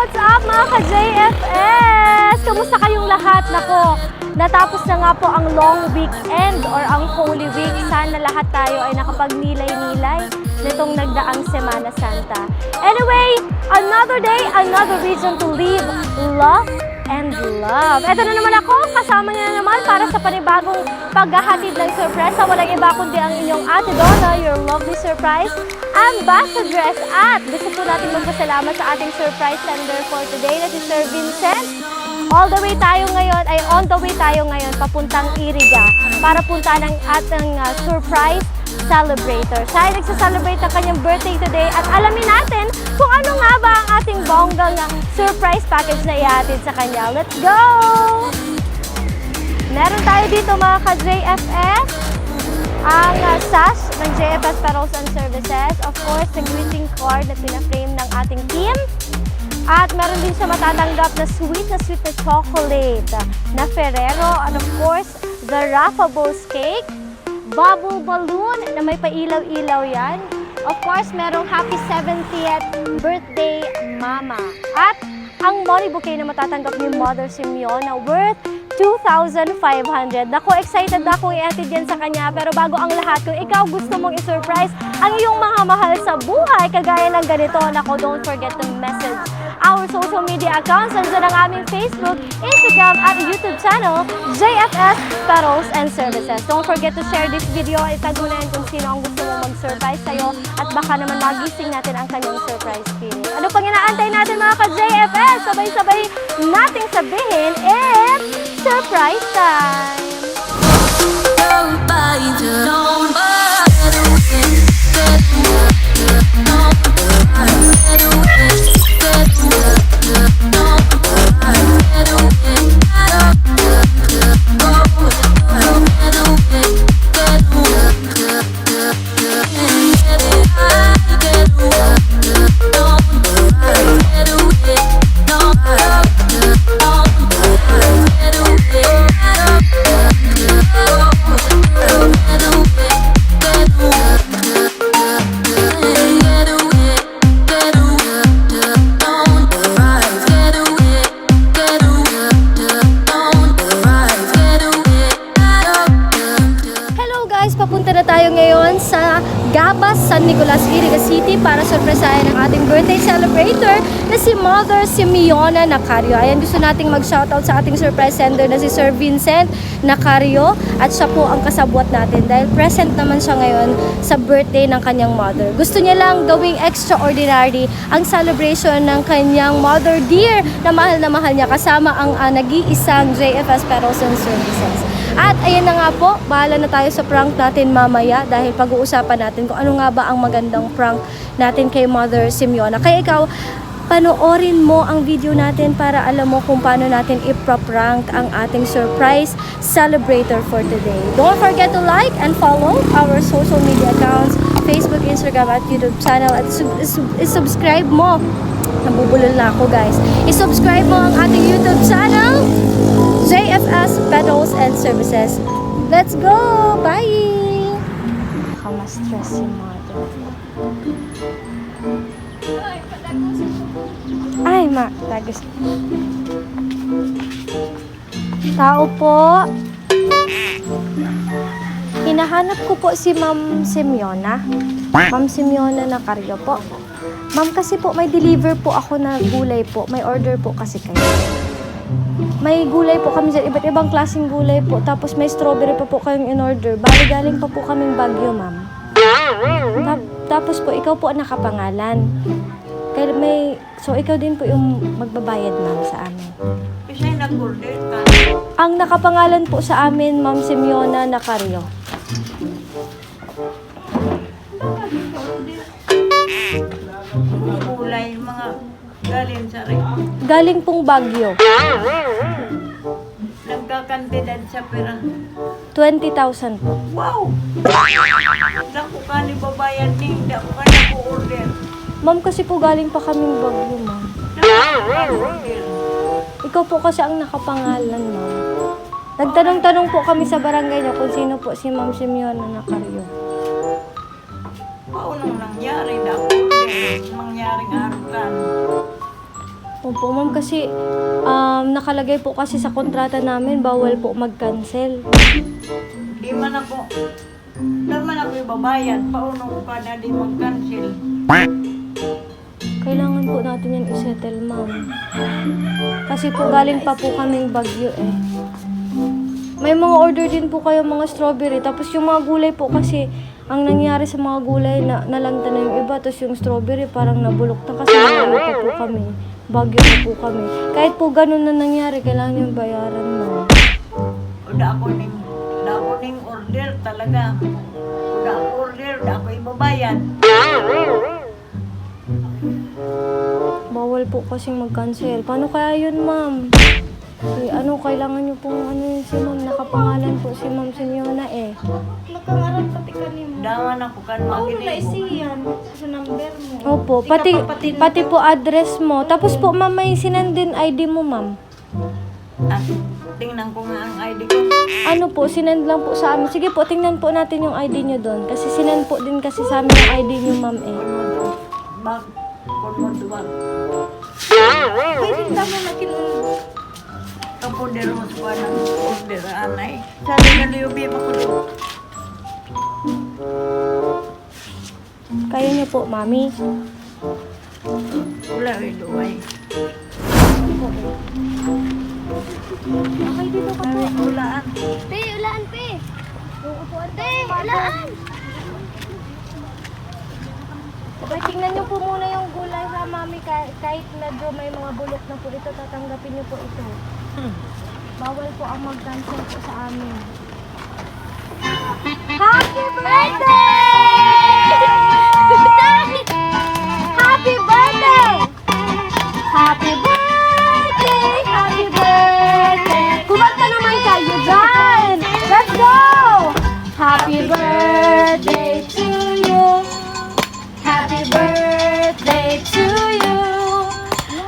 What's up mga ka-JFS? Kamusta kayong lahat? Nako, natapos na nga po ang long weekend or ang Holy Week. Sana lahat tayo ay nakapagnilay-nilay nitong nagdaang Semana Santa. Anyway, another day, another reason to live, love, and love. Ito na naman ako, kasama niyo na naman para sa panibagong paghahatid ng sorpresa. Walang iba kundi ang inyong Ate Donna, your lovely surprise ambassadress. At gusto po natin magpasalamat sa ating surprise sender for today na si Sir Vincent. On the way tayo ngayon papuntang Iriga para puntahan ang ating surprise celebrator. Siya ay nagsa-celebrate ang kanyang birthday today at alamin natin kung ano nga ba ang ating bonggang surprise package na ihatid sa kanya. Let's go! Meron tayo dito mga ka-JFS, ang sash ng JFS Paros and Services. Of course, the greeting card na pinaframe ng ating team. At meron din siya matatanggap na sweet na chocolate na Ferrero. And of course, the Raffables cake. Bubble balloon na may pailaw-ilaw yan. Of course, merong happy 70th birthday, Mama. At ang money bouquet na matatanggap ni Mother Simeona worth 2,500. Naku, excited na akong i-atid yan sa kanya. Pero bago ang lahat, kung ikaw gusto mong i-surprise ang iyong mga mahal sa buhay, kagaya ng ganito, naku, don't forget to message our social media accounts. Nandiyan ang aming Facebook, Instagram at YouTube channel, JFS Paros and Services. Don't forget to share this video. Itag mo na yun kung sino ang gusto mong mag-surprise sa'yo at baka naman magising natin ang kanyang surprise feeling. Ano pang inaantay natin mga ka-JFS? Sabay-sabay nating sabihin, it's surprise time! Papunta na tayo ngayon sa Gabas, San Nicolas, Iriga City para sorpresahin ang ating birthday celebrator na si Mother Simeona Nacario. Ayan, gusto nating mag-shoutout sa ating surprise sender na si Sir Vincent Nacario at siya po ang kasabwat natin dahil present naman siya ngayon sa birthday ng kanyang mother. Gusto niya lang gawing extraordinary ang celebration ng kanyang mother dear na mahal niya kasama ang nag-iisang JFS Paros and Services. At ayan na nga po, bahala na tayo sa prank natin mamaya dahil pag-uusapan natin kung ano nga ba ang magandang prank natin kay Mother Simeona. Kaya ikaw, panoorin mo ang video natin para alam mo kung paano natin ipra-prank ang ating surprise celebrator for today. Don't forget to like and follow our social media accounts, Facebook, Instagram at YouTube channel at subscribe mo. Nabubulol na ako guys. I-subscribe mo ang ating YouTube channel, JFS Paros and Services. Let's go! Bye! Kama-stress si Mother. Ay, tagos. Tao po. Hinahanap ko po si Ma'am Simeona. Ma'am Simeona Nacario po. Ma'am, kasi po may deliver po ako na gulay po. May order po kasi kayo. May gulay po kami dyan, iba't ibang klaseng gulay po. Tapos may strawberry pa po kayong in-order. Bali, galing pa po kaming Baguio, ma'am. Tapos po, ikaw po ang nakapangalan. Kaya so ikaw din po yung magbabayad, ma'am, sa amin. Kasi nag-order ka. Ang nakapangalan po sa amin, Ma'am Simeona Nacario. Gulay, mga galing sa rin. Galing pong Baguio. Nagkakantidad sa pera. 20,000 po. Wow! Naku ka ni babayan ni, hindi ako ka nag-order. Ma'am, kasi po galing pa kaming Baguio, ma'am. Nag-order. Ikaw po kasi ang nakapangalan, ma'am. Nagtanong-tanong po kami sa barangay niyo kung sino po si Ma'am Simeona Nacario. Paano nangyari na order? Mangyaring arakan. Opo, ma'am, kasi nakalagay po kasi sa kontrata namin, bawal po mag-cancel. Di man ako ibabayad. Paano ko ka na di mag-cancel? Kailangan po natin yan i-settle, ma'am. Kasi po galing pa po kaming Bagyo eh. May mga order din po kayo mga strawberry. Tapos yung mga gulay po kasi, ang nangyari sa mga gulay na nalanta na yung iba. Tapos yung strawberry parang nabulok na kasi ano pa po kami. Bagyo na po kami. Kahit po ganun na nangyari, kailangan yung bayaran mo. Da ako ning order talaga. Da ako order, da ako ibabayad. Bawal po kasing mag-cancel. Paano kaya yun, ma'am? Kailangan nyo pong si ma'am, nakapangalan po si ma'am Simeona eh. Nakangarap pati kanimo. Dawan ako kan Oo, magini. naisiyan sa number mo. Opo, pati po address mo. Tapos po, ma'am, may sinend din ID mo, ma'am. At tingnan ko nga ang ID ko. Ano po, sinend lang po sa amin. Sige po, tingnan po natin yung ID nyo doon. Kasi sinend po din kasi sa amin yung ID nyo, ma'am eh. Bag. Bag. Pwede ka mo na Kapoder mo sa ng order anay. Sabi na liyubi mo ko doon. Kaya nyo po, mami. Wala ay duway. Okay, dito ka po. Ulaan. Pe, ulaan pe. Uupuan Pe, ulaan. Okay, tingnan nyo po muna yung gulay ha, mami. Kahit medyo may mga bulok na po ito, tatanggapin nyo po ito. Bawal po ang mag-cancel po sa amin. Happy birthday! Happy birthday! Happy birthday! Happy birthday! Kumanta naman kayo dyan! Let's go! Happy birthday to you! Happy birthday to you!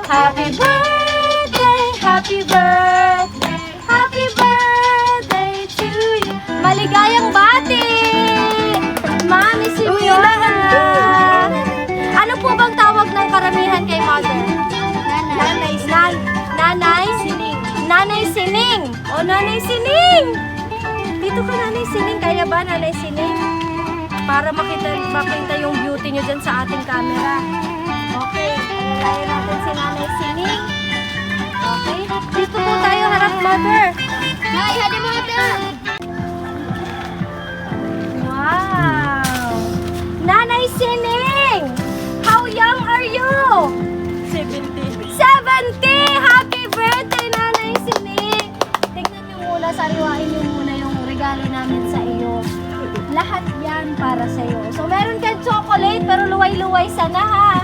Happy birthday! Happy birthday! Happy birthday to you! Maligayang bati! Mami Simeona! Ano po bang tawag ng karamihan kay Mother? Nanay. Nanay Sining. Nanay Sining. O, Nanay Sining. Dito ka, Nanay Sining. Kaya ba, Nanay Sining? Para makita yung beauty nyo dyan sa ating camera. Okay. Tayo natin si Nanay Sining. Okay. Dito po tayo harap, Mother. Hi, hadi mo ito. Wow. Nanay Sining. How young are you? 70. 70! Happy birthday, Nanay Sining! Tingnan niyo muna, sariwain niyo muna yung regalo namin sa iyo. Lahat yan para sa iyo. So, meron kang chocolate, pero luway-luway sana ha.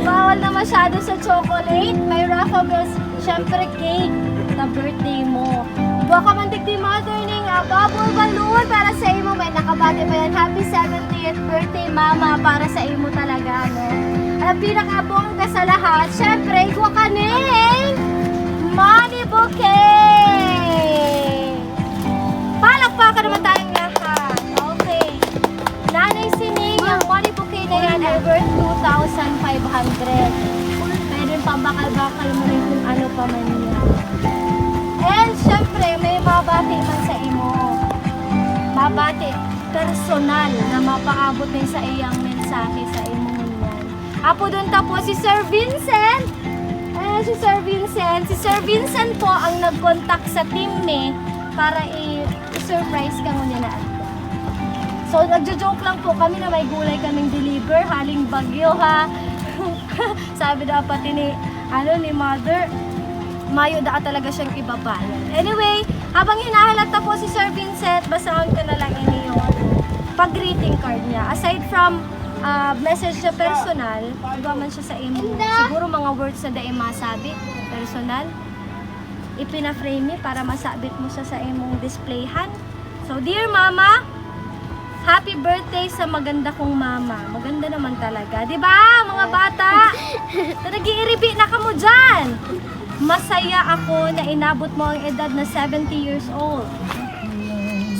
Bawal na masyado sa chocolate. May raffle bills, syempre cake na birthday mo. Buwa ka man digdi Mother Ning, bubble balloon para sa iyo. May nakabati pa yan. Happy 70th birthday, Mama, para sa iyo talaga, no? Ang pinakabongga sa lahat, syempre, ikaw ka ning money bouquet! Palakpakan naman tayong lahat. Okay. Nanay Sining, yung money bouquet na yan ay worth 2,500. Pwede pambakal-bakal mo rin kung ano pa man yan. And syempre, may mabati man sa imo. Mabati, personal na mapaabot din sa iyang mensahe sa imo. Apo doon po si Sir Vincent. Si Sir Vincent. Si Sir Vincent po ang nag-contact sa team ni para i-surprise ka muna na agad. So, nagjo-joke lang po kami na may gulay kaming deliver, haling Bagyo ha. Sabi dapat ni Mother, mayo da talaga siyang ibabayan. Anyway, habang hinahalata po si Sir Vincent, basahan ko na lang yung pag-greeting card niya. Aside from message na personal, iba man siya sa imo. Siguro mga words na dahil masabi, personal. Ipina-frame ni para masabit mo siya sa imong displayhan. So, dear Mama, happy birthday sa maganda kong mama. Maganda naman talaga. Di ba, mga bata? Nag-iiribi na ka mo dyan. Masaya ako na inabot mo ang edad na 70 years old.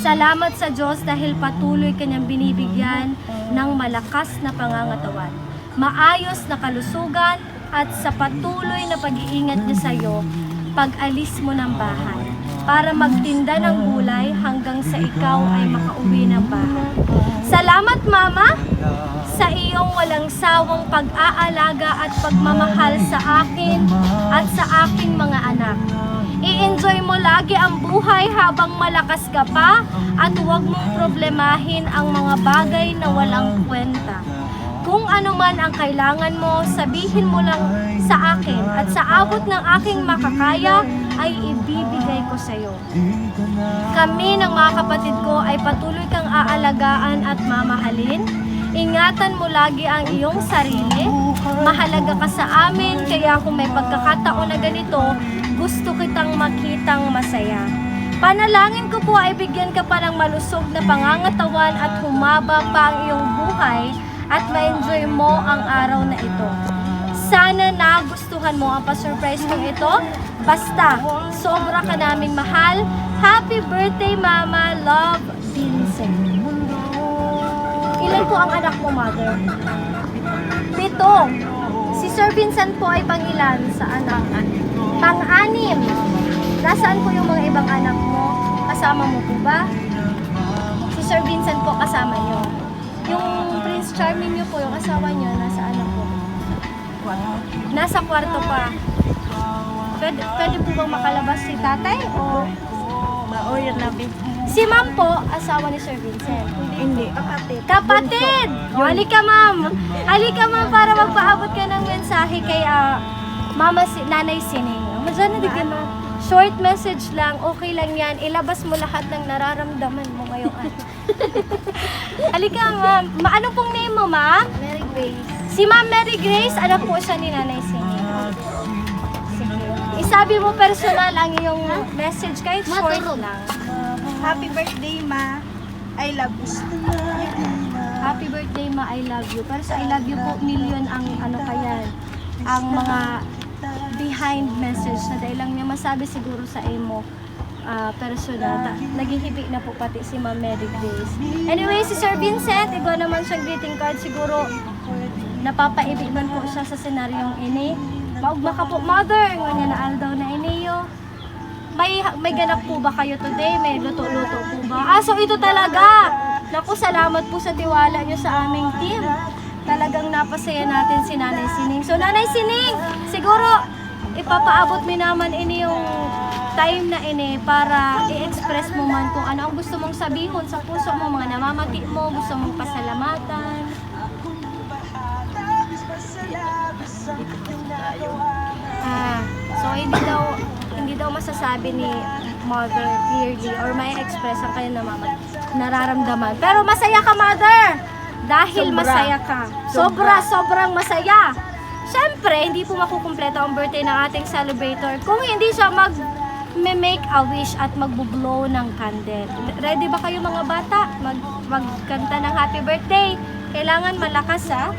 Salamat sa Diyos dahil patuloy kanyang binibigyan ng malakas na pangangatawan, maayos na kalusugan, at sa patuloy na pag-iingat niya sa iyo pag-alis mo ng bahay para magtinda ng gulay hanggang sa ikaw ay makauwi ng bahay. Salamat, Mama, sa iyong walang sawang pag-aalaga at pagmamahal sa akin at sa aking mga anak. I-enjoy mo lagi ang buhay habang malakas ka pa at huwag mong problemahin ang mga bagay na walang kwenta. Kung ano man ang kailangan mo, sabihin mo lang sa akin at sa abot ng aking makakaya ay ibibigay ko sa iyo. Kami ng mga kapatid ko ay patuloy kang aalagaan at mamahalin. Ingatan mo lagi ang iyong sarili. Mahalaga ka sa amin, kaya kung may pagkakataon na ganito, gusto kitang makitang masaya. Panalangin ko po ay bigyan ka pa ng malusog na pangangatawan at humaba pa ang iyong buhay at ma-enjoy mo ang araw na ito. Sana nagustuhan mo ang pa-surprise kong ito. Basta, sobra ka naming mahal. Happy birthday, Mama. Love, Vincent. Ilan po ang anak mo, Mother? 7. Si Sir Vincent po ay pang-ilan sa anak? Pang-6. Nasaan po yung mga ibang anak mo? Kasama mo po ba? Si Sir Vincent po kasama nyo. Yung Prince Charming nyo po, yung asawa nyo, nasa ano po? Nasa kwarto pa. Pwede po bang makalabas si tatay? O Maoy nabi. si ma'am po, asawa ni Sir Vincent? Hindi. Kapatid. Kapatid! O, halika ma'am. Halika ma'am para magpaabot ka ng mensahe kay Nanay Sining. Diyan na digyan mo. Short message lang, okay lang yan. Ilabas mo lahat ng nararamdaman mo ngayon. Halika ma'am. Ano pong name mo, ma'am? Mary Grace. Si Ma'am Mary Grace, anak po siya ni Nanay Sining. Sige. Isabi mo personal ang iyong message kahit short Matulog. lang. Happy birthday, Ma. I love you. Happy birthday, Ma, I love you. Pero sa I love you po, million ang ano kaya, ang mga behind message na dahil lang niya masabi siguro sa imo personal. Naghihibik na po pati si Ma'am Mary Grace. Anyway, si Sir Vincent, igaw naman siyang greeting card. Siguro, napapaibig man po siya sa senaryong ini. Maugma ka po, Mother, nga na aldaw na iniyo. May ganap po ba kayo today? May luto-luto po ba? So ito talaga! Naku, salamat po sa tiwala nyo sa aming team. Talagang napasaya natin si Nanay Sining. So Nanay Sining, siguro ipapaabot mo naman ini yung time na ini para i-express mo man kung ano ang gusto mong sabihin sa puso mo, mga namamati mo, gusto mong pasalamatan. So hindi daw masasabi ni Mother clearly or may express ang kanyang nararamdaman. Pero masaya ka, Mother! Dahil Sobra. masaya ka. Sobrang masaya. Siyempre, hindi po makukumpleto ang birthday ng ating celebrator kung hindi siya make a wish at magbo-blow ng candle. Ready ba kayo mga bata? Magkanta ng happy birthday. Kailangan malakas, ha?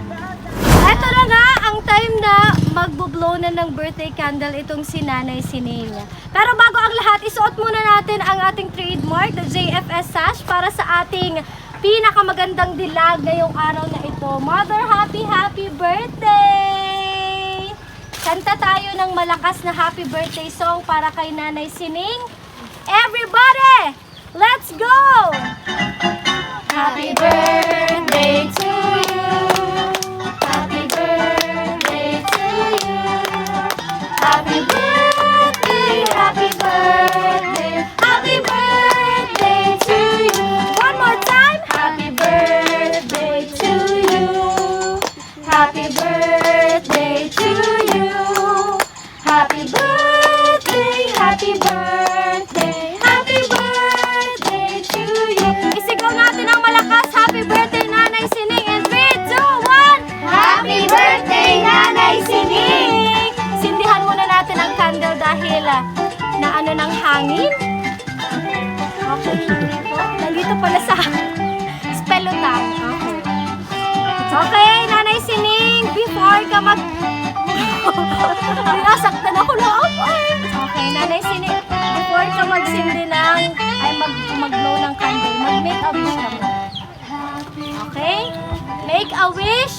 Ito na nga ang time na magbo-blow na ng birthday candle itong si Nanay Sining. Pero bago ang lahat, isuot muna natin ang ating trademark, the JFS sash, para sa ating pinakamagandang dilag ngayong araw na ito. Mother, happy birthday! Kanta tayo ng malakas na happy birthday song para kay Nanay Sining. Everybody, let's go! Happy birthday to you. Happy birthday to you. Happy birthday, happy birthday, happy birthday to you. One more time. Happy birthday to you. Happy birthday to you. Happy birthday, happy birthday, happy birthday to you. Isigaw natin ang malakas. Happy birthday, Nanay Sining. And 3, 2, 1. Happy birthday, Nanay Sining! Sindihan muna natin ang candle dahil na ano ng hangin. Okay. Nandito pala sa spelutang. Okay. Okay, Nanay Sining, before ka Nasaktan ako lang. Okay, Nanay Sining, before ka magsindi mag-blow ng candle, mag-make a wish ka muna. Okay? Make a wish.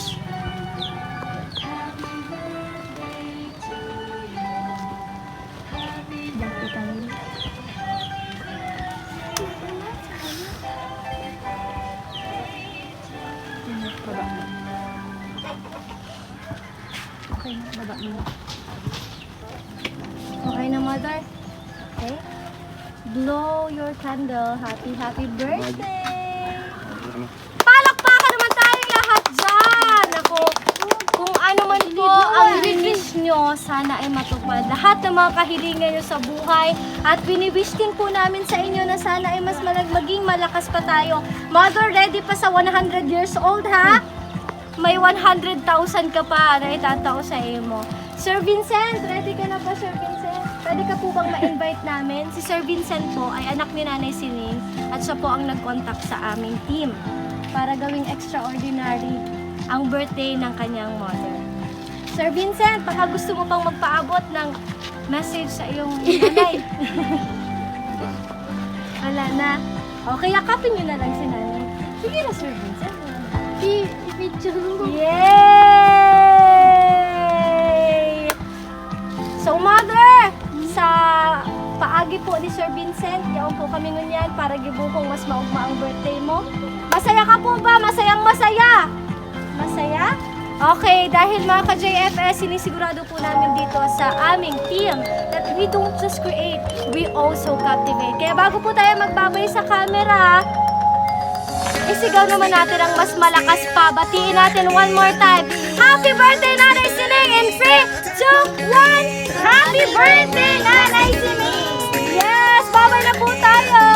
Okay, baba mo. Okay na, Mother? Okay. Blow your candle. Happy, happy birthday! Palakpakan naman tayong lahat dyan! Ako, kung ano man po ang wish nyo, sana ay matupad. Lahat ng mga kahilingan nyo sa buhay at biniwish din po namin sa inyo na sana ay mas maging malakas pa tayo. Mother, ready pa sa 100 years old, ha? May 100,000 ka pa na itatao sa mo. Sir Vincent, ready ka na ba, Sir Vincent? Pwede ka po bang ma-invite namin? Si Sir Vincent po ay anak ni Nanay Sining at siya po ang nag-contact sa aming team para gawing extraordinary ang birthday ng kanyang mother. Sir Vincent, baka gusto mo pang magpaabot ng message sa iyong nanay. Wala na. Okay, yakapin nyo na lang si nanay. Sige na, Sir Vincent. I-picture mo. Yay! So, Mother, sa paagi po ni Sir Vincent, yaon po kami ngunyan para gibukong mas maugma ang birthday mo. Masaya ka po ba? Masayang masaya! Masaya? Okay, dahil mga ka-JFS, sinisigurado po namin dito sa aming team that we don't just create, we also captivate. Kaya bago po tayo magbabay sa camera, isigaw naman natin ang mas malakas pa. Batiin natin one more time. Happy birthday, Nanay Sining! In 3, 2, 1! Happy birthday, Nanay Sining! Yes! Babay na po tayo!